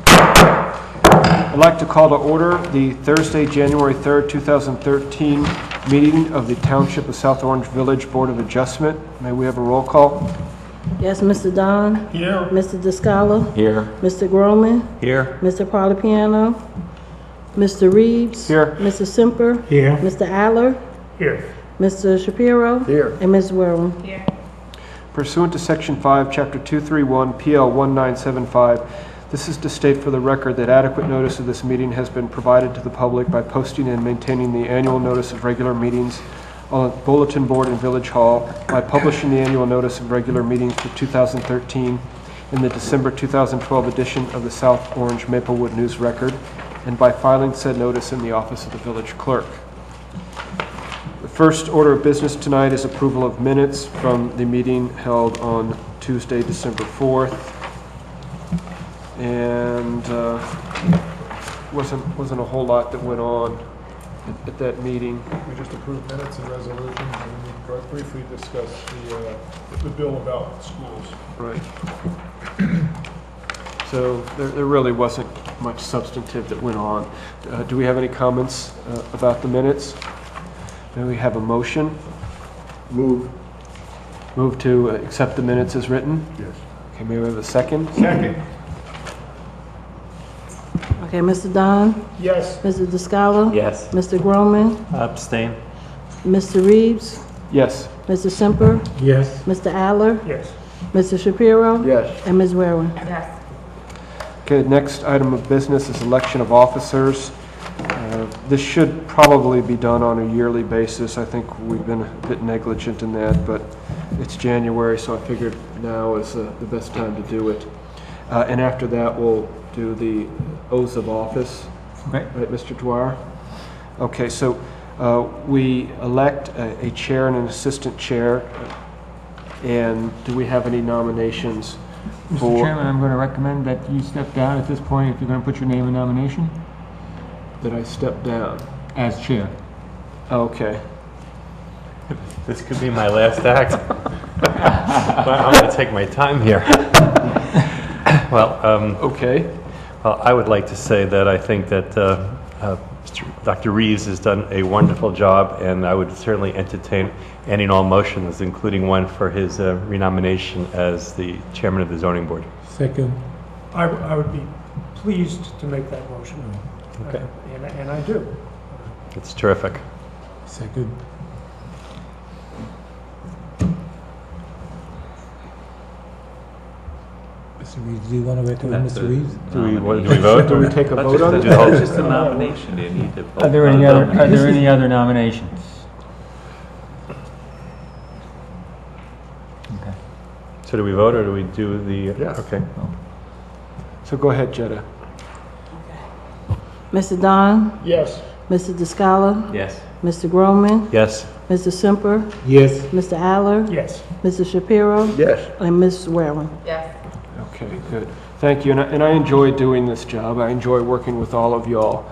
I'd like to call to order the Thursday, January 3rd, 2013 meeting of the Township of South Orange Village Board of Adjustment. May we have a roll call? Yes, Mr. Don. Here. Mr. Descala. Here. Mr. Groman. Here. Mr. Parlapiano. Mr. Reeves. Here. Mr. Semper. Here. Mr. Aller. Here. Mr. Shapiro. Here. And Ms. Werwin. Pursuant to Section 5, Chapter 231, PL 1975, this is to state for the record that adequate notice of this meeting has been provided to the public by posting and maintaining the annual notice of regular meetings on the bulletin board in Village Hall, by publishing the annual notice of regular meetings for 2013 in the December 2012 edition of the South Orange Maplewood News Record, and by filing said notice in the office of the village clerk. The first order of business tonight is approval of minutes from the meeting held on Tuesday, December 4th. And wasn't a whole lot that went on at that meeting. We just approved minutes and resolutions, and we briefly discussed the bill about schools. Right. So there really wasn't much substantive that went on. Do we have any comments about the minutes? May we have a motion? Move to accept the minutes as written? Yes. Okay, may we have a second? Second. Okay, Mr. Don. Yes. Mr. Descala. Yes. Mr. Groman. Abstain. Mr. Reeves. Yes. Mr. Semper. Yes. Mr. Aller. Yes. Mr. Shapiro. Yes. And Ms. Werwin. Okay, next item of business is election of officers. This should probably be done on a yearly basis. I think we've been a bit negligent in that, but it's January, so I figured now is the best time to do it. And after that, we'll do the oaths of office. Okay. Right, Mr. Dwyer? Okay, so we elect a chair and an assistant chair. And do we have any nominations for... Mr. Chairman, I'm going to recommend that you step down at this point if you're going to put your name in nomination That I step down? as chair. Okay. This could be my last act. Well, I'm going to take my time here. Well, Okay. well, I would like to say that I think that Dr. Reeves has done a wonderful job, and I would certainly entertain any and all motions, including one for his renomination as the chairman of the zoning board. Second. I would be pleased to make that motion. Okay. And I do. It's terrific. Second. Mr. Reeves, do you want to recommend Mr. Reeves? Do we vote? Do we take a vote on it? It's just a nomination, you need to vote. Are there any other nominations? Okay. So do we vote, or do we do the... Yes. Okay. So go ahead, Jetta. Mr. Don. Yes. Mr. Descala. Yes. Mr. Groman. Yes. Mr. Semper. Yes. Mr. Aller. Yes. Mr. Shapiro. Yes. And Ms. Werwin. Okay, good. Thank you. And I enjoy doing this job. I enjoy working with all of y'all.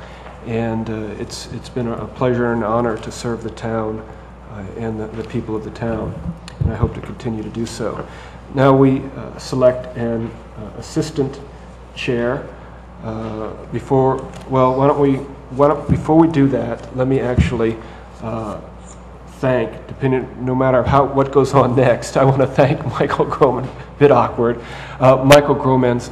And it's been a pleasure and honor to serve the town and the people of the town. And I hope to continue to do so. Now we select an assistant chair. Before we do that, let me actually thank, no matter what goes on next, I want to thank Michael Groman. Bit awkward. Michael Groman's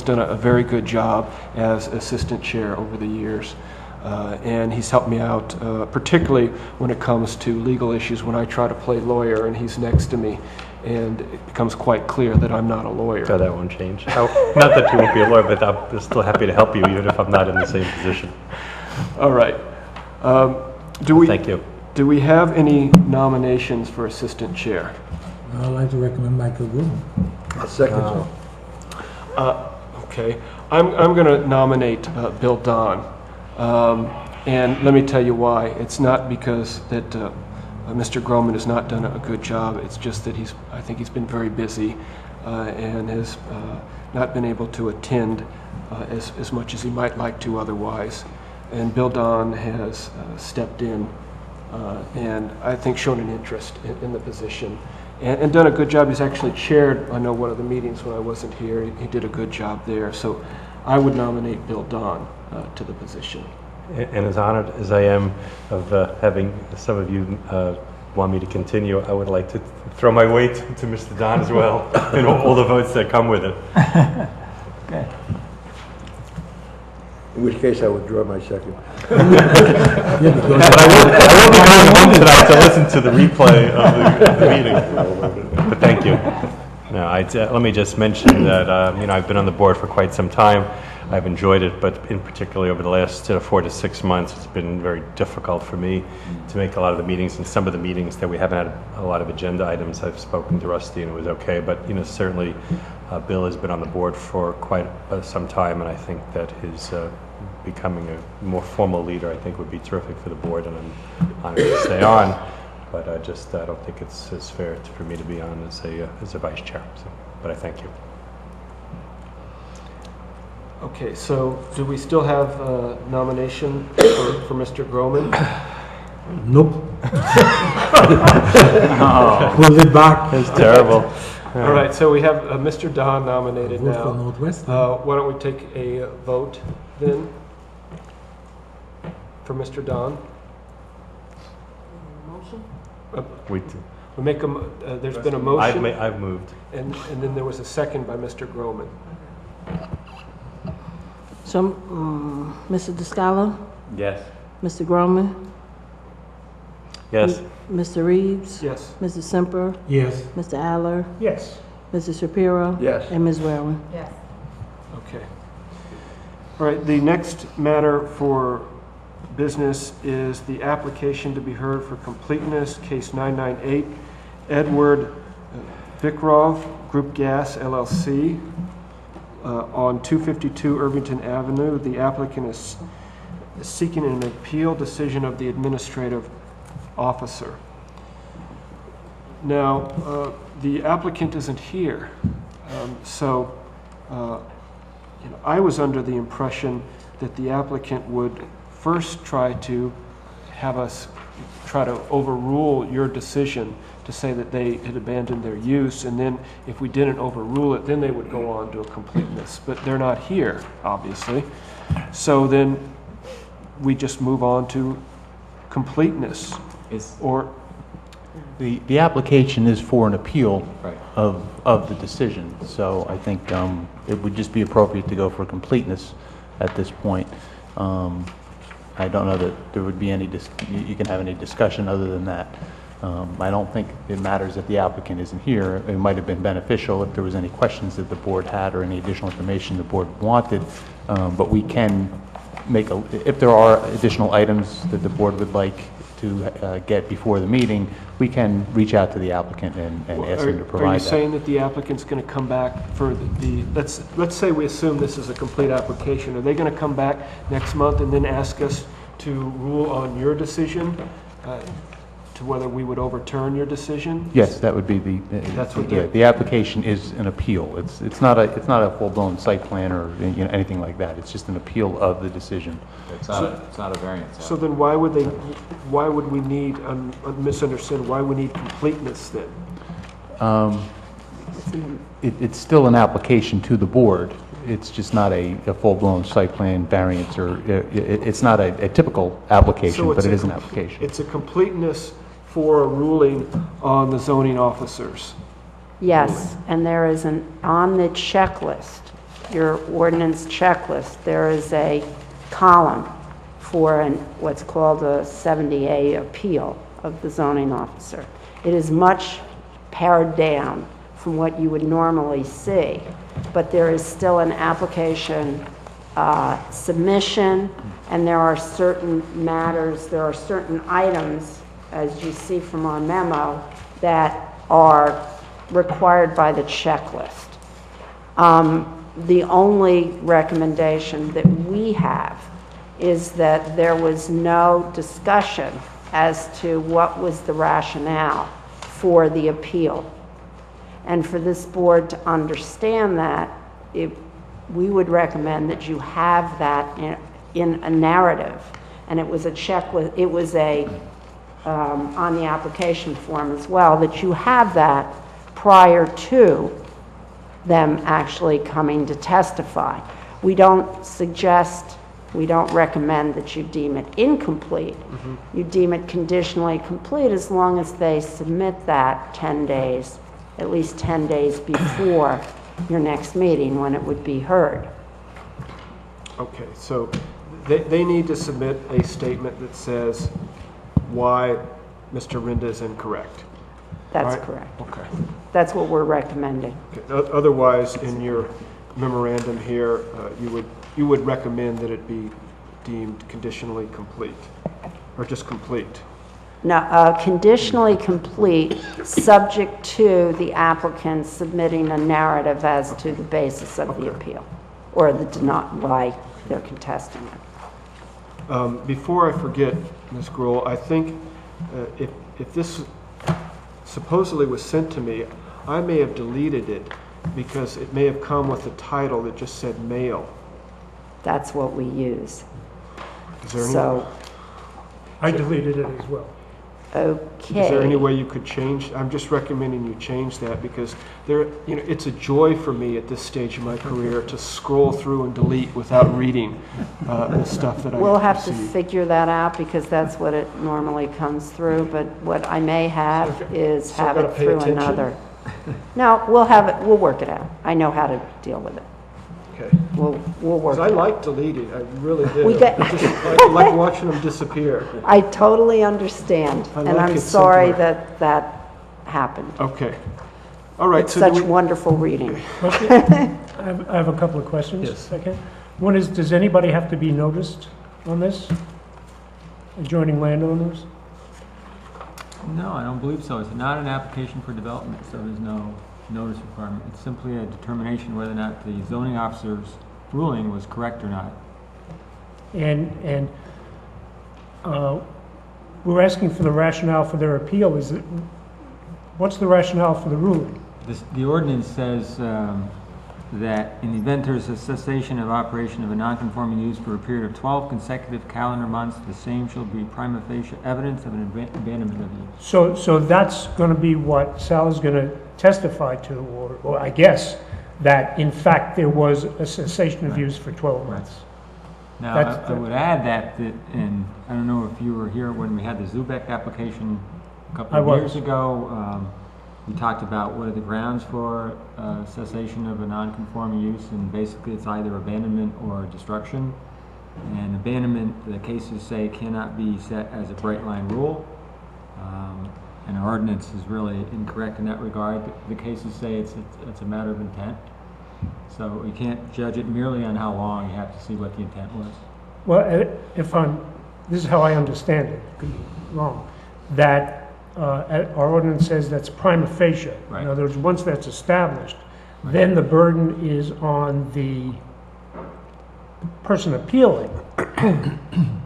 done a very good job as assistant chair over the years. And he's helped me out, particularly when it comes to legal issues, when I try to play lawyer and he's next to me. And it becomes quite clear that I'm not a lawyer. Oh, that won't change. Not that you won't be a lawyer, but I'm still happy to help you, even if I'm not in the same position. All right. Thank you. Do we have any nominations for assistant chair? I'd like to recommend Michael Groom. Okay. I'm going to nominate Bill Don. And let me tell you why. It's not because that Mr. Groman has not done a good job. It's just that I think he's been very busy and has not been able to attend as much as he might like to otherwise. And Bill Don has stepped in and I think shown an interest in the position. and done a good job. He's actually chaired, I know, one of the meetings when I wasn't here. He did a good job there. So I would nominate Bill Don to the position. And as honored as I am of having some of you want me to continue, I would like to throw my weight to Mr. Don as well, and all the votes that come with it. Okay. In which case I withdraw my second. But I will be going home tonight to listen to the replay of the meeting. But thank you. No, let me just mention that I've been on the board for quite some time. I've enjoyed it, but in particular over the last 4 to 6 months, it's been very difficult for me to make a lot of the meetings. And some of the meetings that we haven't had a lot of agenda items, I've spoken to Rusty and it was okay. But certainly Bill has been on the board for quite some time, and I think that his becoming a more formal leader, I think, would be terrific for the board, and I'm honored to stay on. But I don't think it's as fair for me to be on as a vice chair. So, but I thank you. Okay, so do we still have a nomination for Mr. Groman? Nope. Pull it back. That's terrible. All right, so we have Mr. Don nominated Vote for now. Northwest. Why don't we take a vote then for Mr. Don? We make there's been a motion, I've moved. and then there was a second by Mr. Groman. So, Mr. DeScalo, Yes. Mr. Groman, Yes. Mr. Reeves, Yes. Mr. Semper, Yes. Mr. Aller, Yes. Mr. Shapiro, Yes. and Ms. Whalen. Okay. All right, the next matter for business is the application to be heard for completeness, case 998, Edward Vikrov, Group Gas LLC, on 252 Irvington Avenue. The applicant is seeking an appeal decision of the administrative officer. Now, the applicant isn't here, so I was under the impression that the applicant would first try to have us try to overrule your decision to say that they had abandoned their use, and then if we didn't overrule it, then they would go on to a completeness. But they're not here, obviously. So then we just move on to completeness. Or The application is for an appeal Right. of the decision, so I think it would just be appropriate to go for completeness at this point. I don't know that there would be any, you can have any discussion other than that. I don't think it matters that the applicant isn't here. It might have been beneficial if there was any questions that the board had or any additional information the board wanted, but we can make, if there are additional items that the board would like to get before the meeting, we can reach out to the applicant and ask them to are provide you that. saying that the applicant's going to come back for let's say we assume this is a complete application. Are they going to come back next month and then ask us to rule on your decision, to whether we would overturn your decision? Yes, that would be That's what yeah, they're- the application is an appeal. It's not a full-blown site plan or anything like that. It's just an appeal of the decision. It's not a variance. So then why would we need, I'm misunderstanding, why we need completeness then? It's still an application to the board. It's just not a full-blown site plan variance, or it's not a typical application, So but it's it a is an com- application. It's a completeness for a ruling on the zoning officers. Yes, and there is on the checklist, your ordinance checklist, there is a column for what's called a 70A appeal of the zoning officer. It is much pared down from what you would normally see, but there is still an application submission, and there are certain matters, there are certain items, as you see from our memo, that are required by the checklist. The only recommendation that we have is that there was no discussion as to what was the rationale for the appeal. And for this board to understand that, we would recommend that you have that in a narrative. And it was a checklist, it was a on the application form as well, that you have that prior to them actually coming to testify. We don't suggest, we don't recommend that you deem it incomplete. You deem it conditionally complete as long as they submit that 10 days, at least 10 days before your next meeting when it would be heard. Okay, so they need to submit a statement that says why Mr. Rinda is incorrect. That's Right. correct. Okay. That's what we're recommending. Okay. Otherwise, in your memorandum here, you would recommend that it be deemed conditionally complete, or just complete. Now, conditionally complete, subject to the applicant submitting a narrative as to the basis of the appeal, or why they're contesting it. Before I forget, Ms. Gruhl, I think if this supposedly was sent to me, I may have deleted it because it may have come with a title that just said mail. That's what we use. Is there any, So, I deleted it as well. okay. is there any way you could change? I'm just recommending you change that because it's a joy for me at this stage of my career to scroll through and delete without reading the stuff that I We'll have to receive. figure that out because that's what it normally comes through, but what I may have is So I've have gotta it pay through attention? another. No, we'll work it out. I know how to deal with it. Okay. We'll work 'Cause I it out. like deleting, I really do. We get- I like watching them disappear. I totally understand, I and like I'm it sorry simpler. that happened. Okay. All right, It's so do such we- wonderful reading. I have a couple of questions. Yes. Okay. One is, does anybody have to be noticed on this? Adjoining landowners? No, I don't believe so. It's not an application for development, so there's no notice requirement. It's simply a determination whether or not the zoning officer's ruling was correct or not. And we're asking for the rationale for their appeal. What's the rationale for the ruling? The ordinance says that in the event there's a cessation of operation of a non-conforming use for a period of 12 consecutive calendar months, the same shall be prima facie evidence of an abandonment of use. So that's going to be what Sal is going to testify to, or I guess, that in fact there was a cessation of use for 12 months. Now, That's I the- would add that, and I don't know if you were here when we had the Zubek application a couple I of was. years ago. We talked about what are the grounds for cessation of a non-conforming use, and basically it's either abandonment or destruction. And abandonment, the cases say, cannot be set as a bright line rule. And our ordinance is really incorrect in that regard. The cases say it's a matter of intent. So you can't judge it merely on how long, you have to see what the intent was. Well, this is how I understand it, could be wrong, that our ordinance says that's prima facie. Right. In other words, once that's established, then the burden is on the person appealing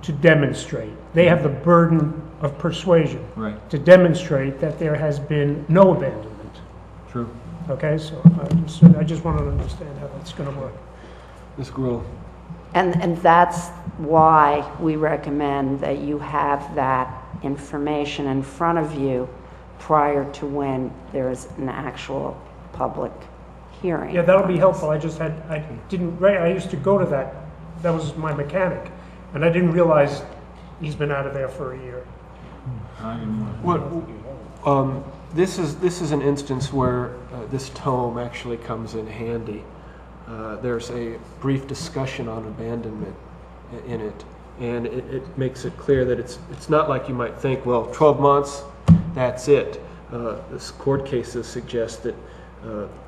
to demonstrate. They have the burden of persuasion Right, to demonstrate that there has been no abandonment. true. Okay, so I just wanted to understand how that's going to work. Ms. Gruhl, And that's why we recommend that you have that information in front of you prior to when there is an actual public hearing. Yeah, that'll be helpful. I used to go to that was my mechanic, and I didn't realize he's been out of there for a year. this is an instance where this tome actually comes in handy. There's a brief discussion on abandonment in it, and it makes it clear that it's not like you might think, well, 12 months, that's it. This court cases suggest that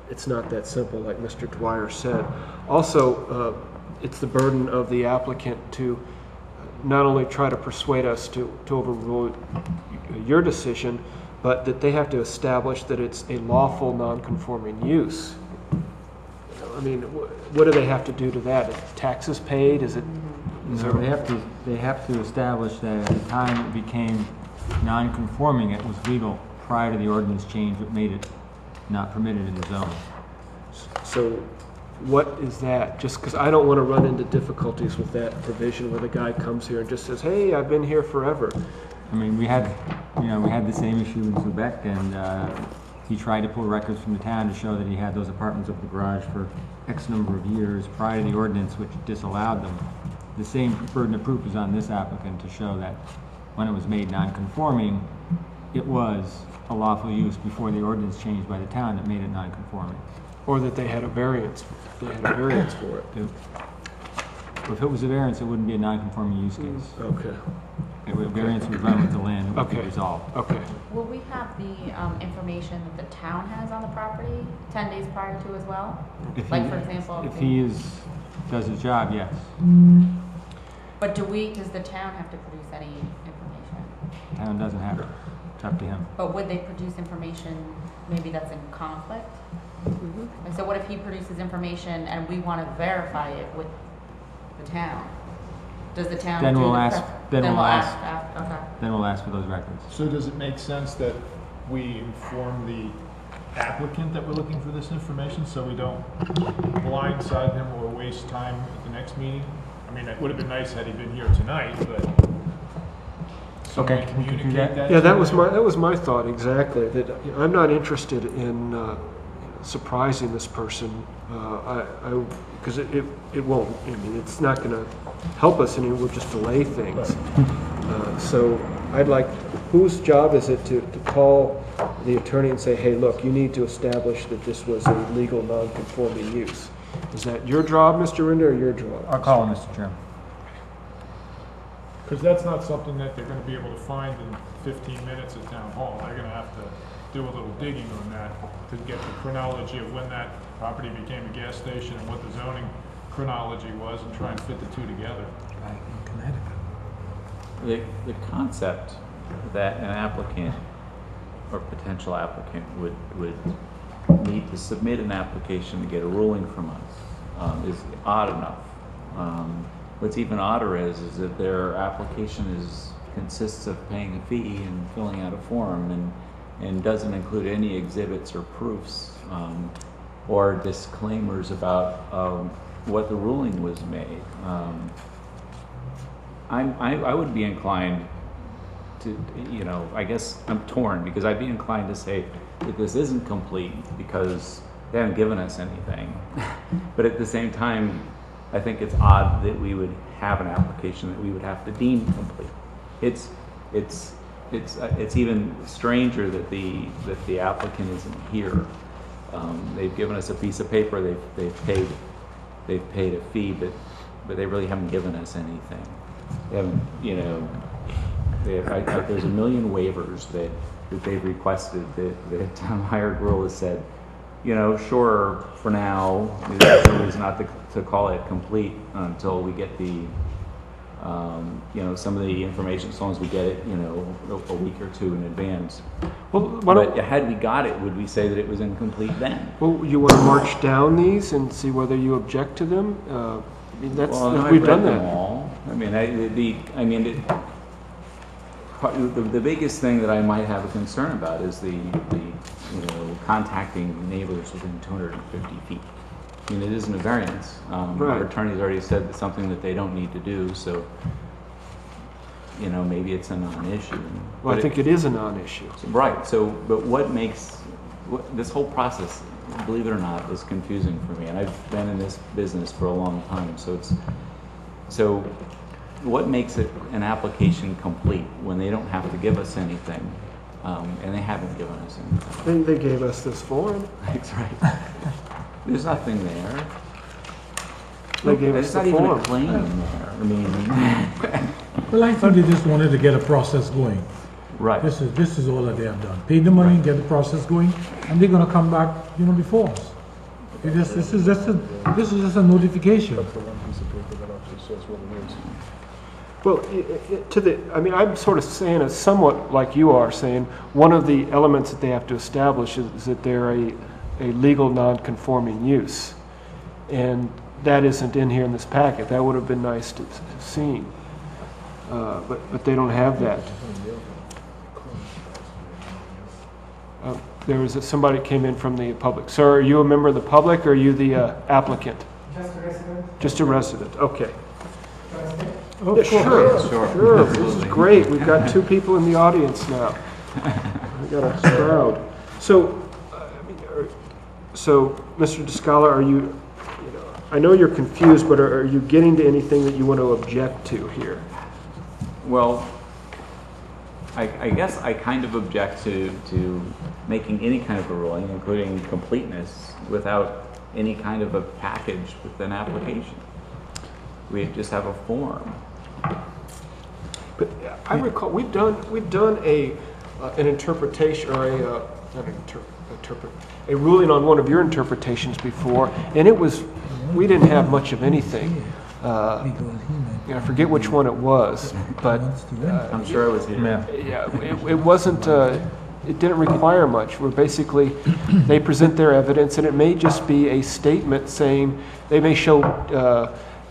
it's not that simple, like Mr. Dwyer said. Also, it's the burden of the applicant to not only try to persuade us to overrule your decision, but that they have to establish that it's a lawful non-conforming use. I mean, what do they have to do to that? Taxes paid? Is No, they have to establish that at the time it became non-conforming, it was legal prior to the ordinance change that made it not permitted in the zone. So what is that? Just because I don't want to run into difficulties with that provision where the guy comes here and just says, hey, I've been here forever. I mean, we had the same issue in Quebec, and he tried to pull records from the town to show that he had those apartments over the garage for X number of years prior to the ordinance which disallowed them. The same burden of proof is on this applicant to show that when it was made non-conforming, it was a lawful use before the ordinance changed by the town that made it non-conforming. Or that they had a variance, for it. If it was a variance, it wouldn't be a non-conforming use case. Okay, Variance would run with the land, it would be Okay. resolved. okay. Will we have the information that the town has on the property 10 days prior to as well? If Like, he- for example, If he does his job, yes. but does the town have to produce any information? Town doesn't have it. It's up to him. But would they produce information maybe that's in conflict? And so what if he produces information and we want to verify it with the town? Does the town Then do we'll the ask- prep- then we'll ask. Okay. Then we'll ask for those records. So does it make sense that we inform the applicant that we're looking for this information so we don't blindside him or waste time at the next meeting? I mean, it would have been nice had he been here tonight, but so Okay, we we can do communicate that. that. Yeah, to that him? was my thought, exactly, that I'm not interested in surprising this person, because it won't, I mean, it's not gonna help us, and it will just delay things. So I'd like, whose job is it to call the attorney and say, hey, look, you need to establish that this was a legal non-conforming use? Is that your job, Mr. Rinder, or your job? I'll call him, Mr. Chairman. Because that's not something that they're gonna be able to find in 15 minutes at town hall. They're gonna have to do a little digging on that to get the chronology of when that property became a gas station and what the zoning chronology was and try and fit the two together. The concept that an applicant or potential applicant would need to submit an application to get a ruling from us is odd enough. What's even odder is that their application consists of paying a fee and filling out a form and doesn't include any exhibits or proofs or disclaimers about what the ruling was made. I would be inclined to, I guess I'm torn because I'd be inclined to say that this isn't complete because they haven't given us anything. But at the same time, I think it's odd that we would have an application that we would have to deem complete. It's even stranger that the applicant isn't here. They've given us a piece of paper. They've paid a fee, but they really haven't given us anything. They haven't, there's a million waivers that they've requested that the town hired girl has said, sure, for now, there's no reason not to call it complete until we get the, some of the information, as long as we get it, a week or two in advance. Well, why don't, But had we got it, would we say that it was incomplete then? well, you want to march down these and see whether you object to them? I mean, Well, we've I've done read them that. all. I mean, the biggest thing that I might have a concern about is the contacting neighbors within 250 feet. I mean, it isn't a variance. Right. Our attorney's already said it's something that they don't need to do, so, maybe it's a non-issue. Well, I But think it is a non-issue. Right, but what makes, this whole process, believe it or not, is confusing for me, and I've been in this business for a long time, so what makes it an application complete when they don't have to give us anything, and they haven't given us anything? They gave us this form. That's right. There's nothing there. They gave us There's the not even a form. claim there, I mean, Well, I think they just wanted to get a process going. right. This is all that they have done. Pay the money, get the process going, and they're gonna come back, before us. This is just a notification. That's the one piece of paper that actually says what it is. Well, I mean, I'm sort of saying it somewhat like you are saying, one of the elements that they have to establish is that they're a legal non-conforming use. And that isn't in here in this packet. That would have been nice to see. But they don't have that. There was somebody came in from the public. Sir, are you a member of the public or are you the applicant? Just a resident. Just a resident, okay. Of Yeah, course. sure. This is great. We've got two people in the audience now. We got a crowd. So, Mr. DeScala, are you, I know you're confused, but are you getting to anything that you want to object to here? Well, I guess I kind of object to making any kind of a ruling, including completeness, without any kind of a package with an application. We just have a form. But I recall we've done an interpretation or a ruling on one of your interpretations before, and we didn't have much of anything. I forget which one it was, but I'm sure it was here. yeah, it wasn't. It didn't require much. Where basically they present their evidence, and it may just be a statement saying they may show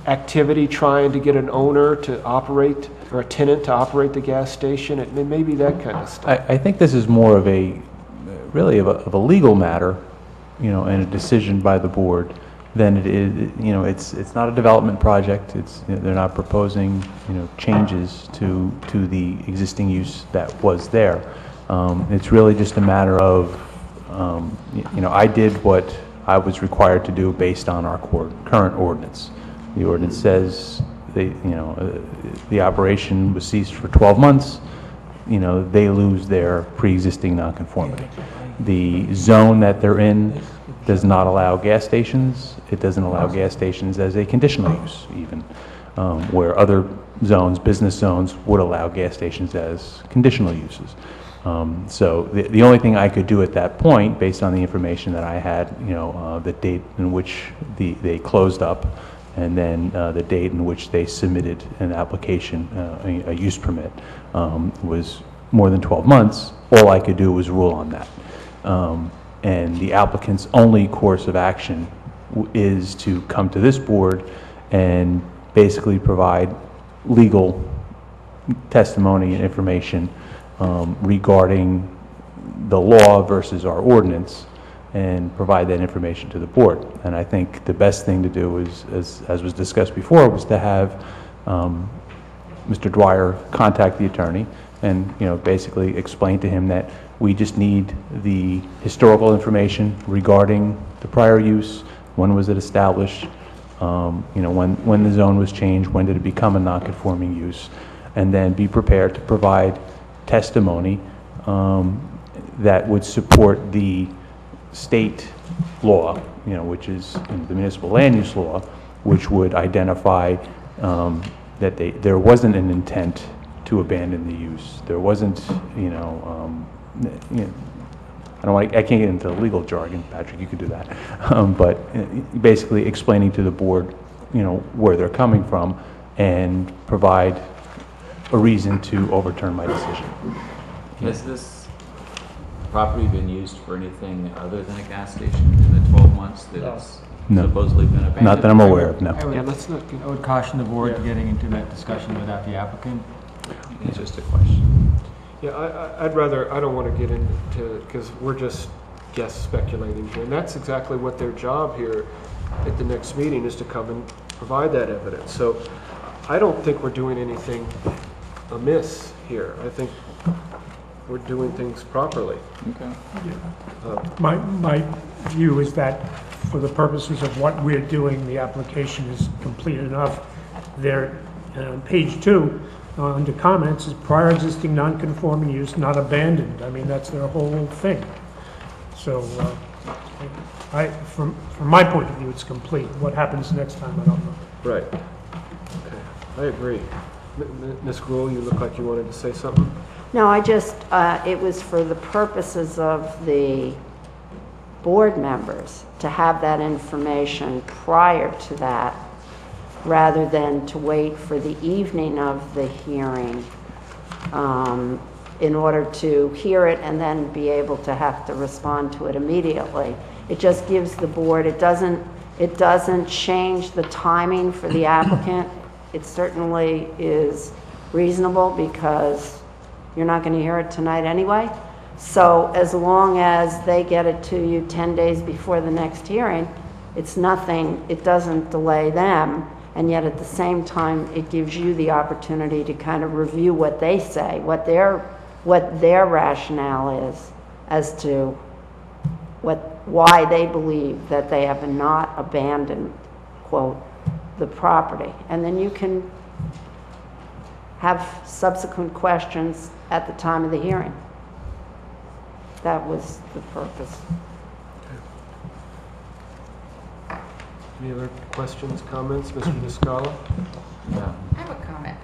activity trying to get an owner to operate or a tenant to operate the gas station. It may be that kind of stuff. I think this is more of a, really of a legal matter, and a decision by the board than it is, it's not a development project. They're not proposing, changes to the existing use that was there. It's really just a matter of, I did what I was required to do based on our current ordinance. The ordinance says the operation was ceased for 12 months. They lose their pre-existing nonconformity. The zone that they're in does not allow gas stations. It doesn't allow gas stations as a conditional use, even, where other zones, business zones, would allow gas stations as conditional uses. So the only thing I could do at that point, based on the information that I had, the date in which they closed up, and then the date in which they submitted an application, a use permit, was more than 12 months. All I could do was rule on that. And the applicant's only course of action is to come to this board and basically provide legal testimony and information regarding the law versus our ordinance, and provide that information to the board. And I think the best thing to do is, as was discussed before, was to have Mr. Dwyer contact the attorney and basically explain to him that we just need the historical information regarding the prior use. When was it established? When the zone was changed, when did it become a non-conforming use? And then be prepared to provide testimony that would support the state law, which is the municipal land use law, which would identify that there wasn't an intent to abandon the use. There wasn't, I can't get into the legal jargon, Patrick, you could do that. But basically explaining to the board, where they're coming from, and provide a reason to overturn my decision. Has this property been used for anything other than a gas station in the 12 months that it's No. supposedly been abandoned? Not that I'm aware of, no. Yeah, let's not get. I would caution the board getting into that discussion without the applicant. It's just a question. Yeah, I'd rather, I don't want to get into, because we're just speculating here. And that's exactly what their job here at the next meeting is, to come and provide that evidence. So I don't think we're doing anything amiss here. I think we're doing things properly. Okay. My view is that for the purposes of what we're doing, the application is complete enough. There, page 2, under comments, is prior existing non-conforming use not abandoned. I mean, that's their whole thing. So, from my point of view, it's complete. What happens next time, I don't know. Right. Okay, I agree. Ms. Gruhl, you look like you wanted to say something? No, it was for the purposes of the board members to have that information prior to that, rather than to wait for the evening of the hearing in order to hear it and then be able to have to respond to it immediately. It just gives the board, it doesn't change the timing for the applicant. It certainly is reasonable, because you're not going to hear it tonight anyway. So as long as they get it to you 10 days before the next hearing, it's nothing, it doesn't delay them. and yet at the same time, it gives you the opportunity to kind of review what they say, what their rationale is as to why they believe that they have not abandoned, quote, the property. And then you can have subsequent questions at the time of the hearing. That was the purpose. Any other questions, comments, Mr. Niscala? I have a comment.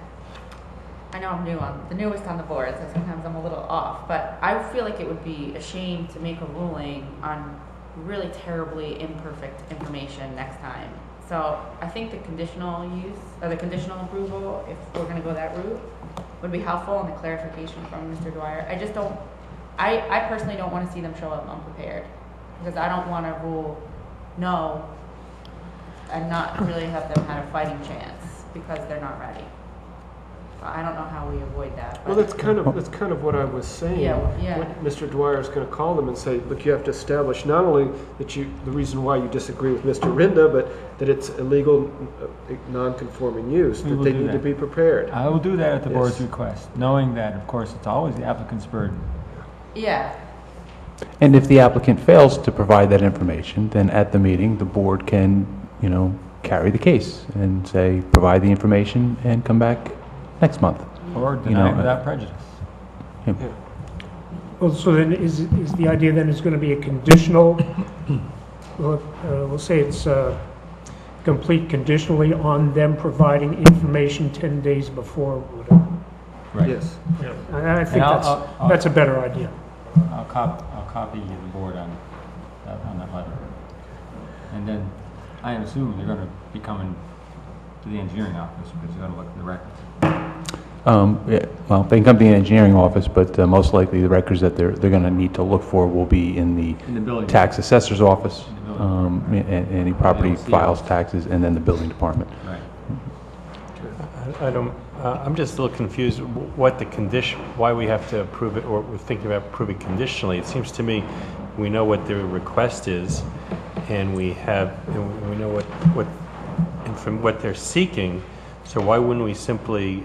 I know I'm the newest on the board, so sometimes I'm a little off, but I feel like it would be a shame to make a ruling on really terribly imperfect information next time. So I think the conditional use, or the conditional approval, if we're gonna go that route, would be helpful, and the clarification from Mr. Dwyer. I just don't, I personally don't wanna see them show up unprepared, because I don't wanna rule no and not really have them have a fighting chance because they're not ready. I don't know how we avoid that. Well, that's kind of what I was saying. Yeah. What Mr. Dwyer is going to call them and say, look, you have to establish not only that the reason why you disagree with Mr. Rinda, but that it's illegal, non-conforming use, We that will they do need that. to be prepared. I will do that at the board's Yes. request, knowing that, of course, it's always the applicant's burden. Yeah, And if the applicant fails to provide that information, then at the meeting, the board can, carry the case and say, provide the information and come back next month. Or You deny it know, without prejudice. Well, so then is the idea then is going to be a conditional, we'll say it's complete conditionally on them providing information 10 days before, whatever. Right. Yes. And I think And I'll- that's a better idea. I'll copy the board on that letter. And then I assume they're going to be coming to the engineering office because they're going to look at the records. Yeah, well, they can come to the engineering office, but most likely the records that they're going to need to look for will be in the In the building. tax assessor's office, In the building. any property LCO. files, taxes, and then the building department. Right. I don't, I'm just a little confused what the condition, why we have to approve it, or we're thinking about approving conditionally. It seems to me we know what their request is, and we know what they're seeking, so why wouldn't we simply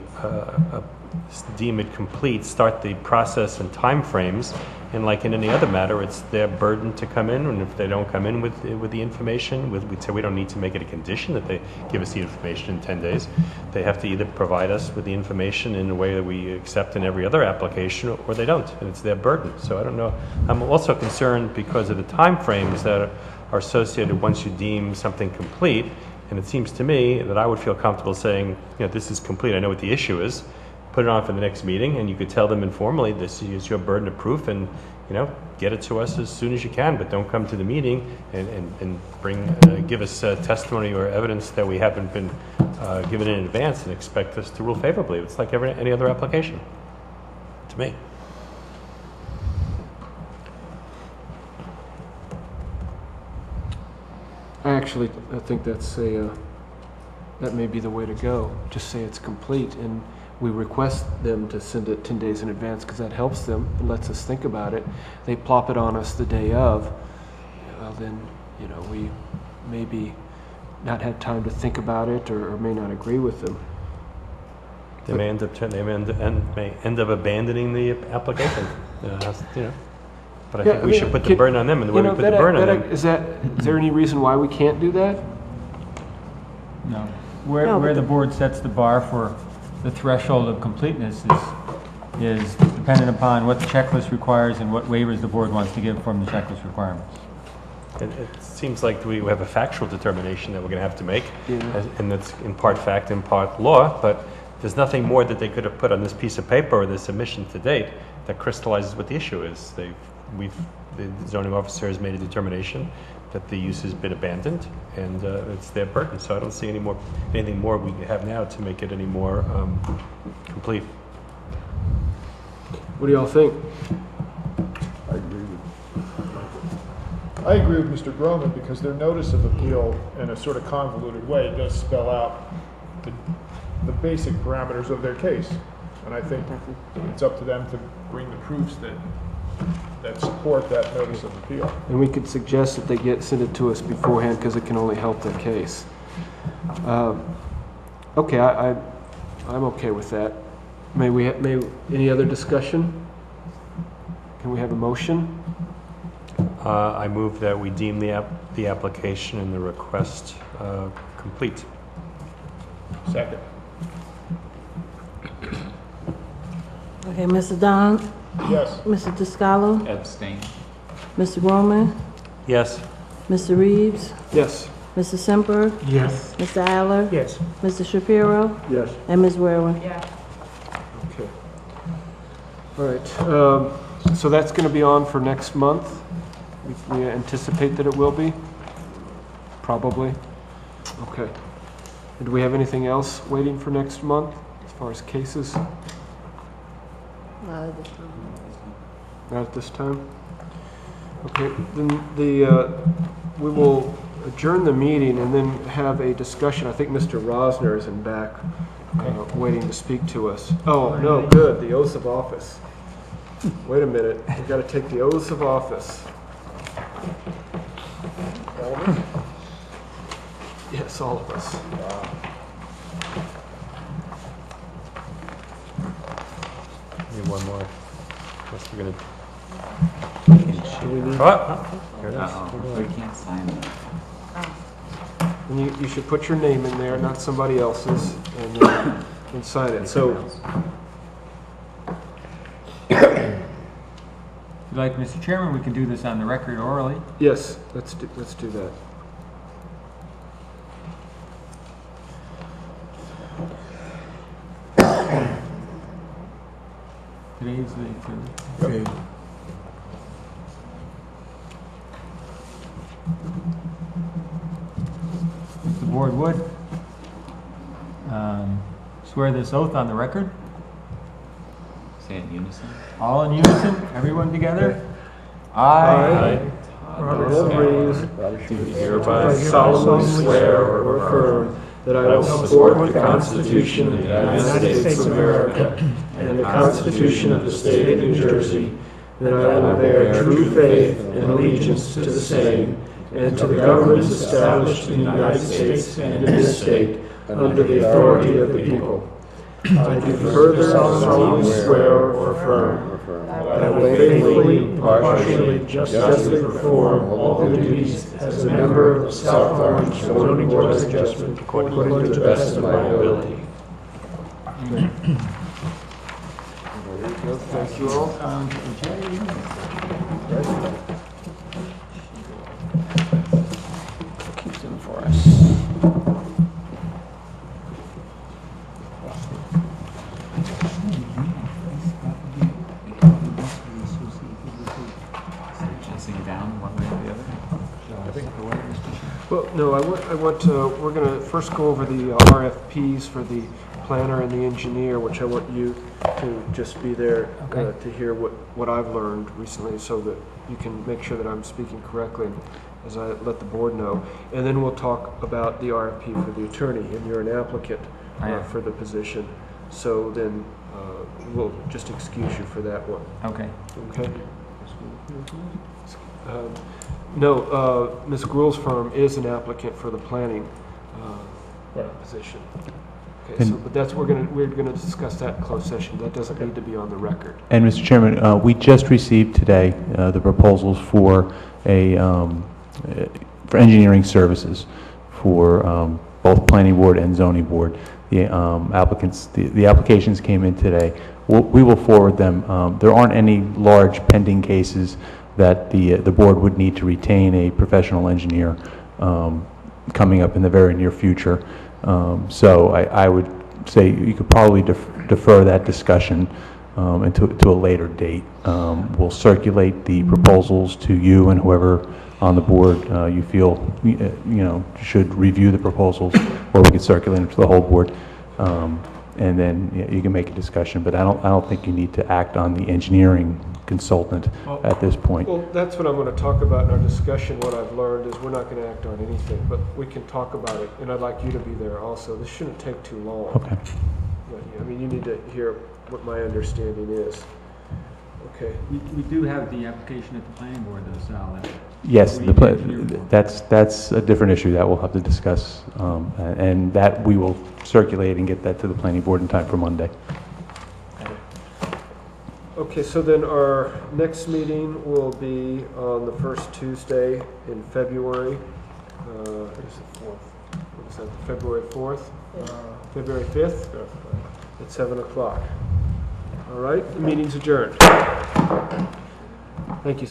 deem it complete, start the process and timeframes, and like in any other matter, it's their burden to come in, and if they don't come in with the information, we'd say we don't need to make it a condition that they give us the information in 10 days. They have to either provide us with the information in a way that we accept in every other application, or they don't, and it's their burden. So I don't know. I'm also concerned because of the timeframes that are associated once you deem something complete, and it seems to me that I would feel comfortable saying, this is complete, I know what the issue is, put it on for the next meeting, and you could tell them informally, this is your burden of proof, and, get it to us as soon as you can, but don't come to the meeting and give us testimony or evidence that we haven't been given in advance and expect us to rule favorably. It's like any other application, to me. I think that may be the way to go. Just say it's complete, and we request them to send it 10 days in advance because that helps them and lets us think about it. They plop it on us the day of, well, then, we maybe not have time to think about it or may not agree with them. They may end up abandoning the application. But I think we should put the burden on them, and the way we put the burden on them. Is there any reason why we can't do that? No. No, Where but the board sets the bar for the threshold of completeness is dependent upon what the checklist requires and what waivers the board wants to give from the checklist requirements. It seems like we have a factual determination that we're going to have to make, Yeah. and that's in part fact, in part law, but there's nothing more that they could have put on this piece of paper or this submission to date that crystallizes what the issue is. The zoning officer has made a determination that the use has been abandoned, and it's their burden. So I don't see anything more we have now to make it any more complete. What do y'all think? I agree with Mr. Groman because their notice of appeal in a sort of convoluted way does spell out the basic parameters of their case. And I think it's up to them to bring the proofs that support that notice of appeal. And we could suggest that they send it to us beforehand because it can only help their case. Okay, I'm okay with that. Any other discussion? Can we have a motion? I move that we deem the application and the request complete. Second. Okay, Mr. Don, Yes. Mr. DeScalo, Abstain. Mr. Gorman, Yes. Mr. Reeves, Yes. Mr. Semper, Yes. Mr. Aller, Yes. Mr. Shapiro, Yes. and Ms. Werwer. Yeah. Okay. All right, so that's going to be on for next month? We anticipate that it will be? Probably? Okay. And do we have anything else waiting for next month as far as cases? Not at this time? Okay, then we will adjourn the meeting and then have a discussion. I think Mr. Rosner is in back, waiting to speak to us. Oh, no, good, the oaths of office. Wait a minute, we've got to take the oaths of office. Yes, all of us. Need one more. Guess we're gonna. Do we need- Here it is. Uh-oh, we can't sign it. And you should put your name in there, not somebody else's, and sign it. So, If you'd like, Mr. Chairman, we can do this on the record orally. yes, let's do that. Today's the third. Okay. If the board would swear this oath on the record, Say in unison. all in unison, everyone together. I, Robert Reeves, Do hereby solemnly swear or affirm that I will support the Constitution of the United States of America and the Constitution of the State of New Jersey, that I will bear true faith and allegiance to the same and to the governments established in the United States and in this state under the authority of the people. I do further solemnly swear or affirm that I will faithfully, impartially, justly perform all the duties as a member of the South Orange Zoning Board of Adjustment according to the best of my ability. Thank you all. Keep them for us. Chasing down one way or the other. Well, no, we're going to first go over the RFPs for the planner and the engineer, which I want you to just be there to hear what I've learned recently so that you can make sure that I'm speaking correctly as I let the board know. And then we'll talk about the RFP for the attorney, and you're an applicant for the position. So then we'll just excuse you for that one. Okay. Okay? No, Ms. Gruhl's firm is an applicant for the planning position. Okay, so, but we're gonna discuss that in closed session. That doesn't need to be on the record. And Mr. Chairman, we just received today the proposals for for engineering services for both planning board and zoning board. The the applications came in today. We will forward them. There aren't any large pending cases that the board would need to retain a professional engineer coming up in the very near future. So I would say you could probably defer that discussion to a later date. We'll circulate the proposals to you and whoever on the board you feel should review the proposals, or we could circulate them to the whole board, and then you can make a discussion. But I don't think you need to act on the engineering consultant at this point. Well, that's what I'm going to talk about in our discussion. What I've learned is we're not going to act on anything, but we can talk about it, and I'd like you to be there also. This shouldn't take too long. Okay. But, I mean, you need to hear what my understanding is. Okay. We do have the application at the planning board though, Sal, that Yes, that's a different issue that we'll have to discuss, and that we will circulate and get that to the planning board in time for Monday. Okay, so then our next meeting will be on the first Tuesday in February. What is that, February 4th? February 5th? At 7 o'clock. All right, the meeting's adjourned. Thank you.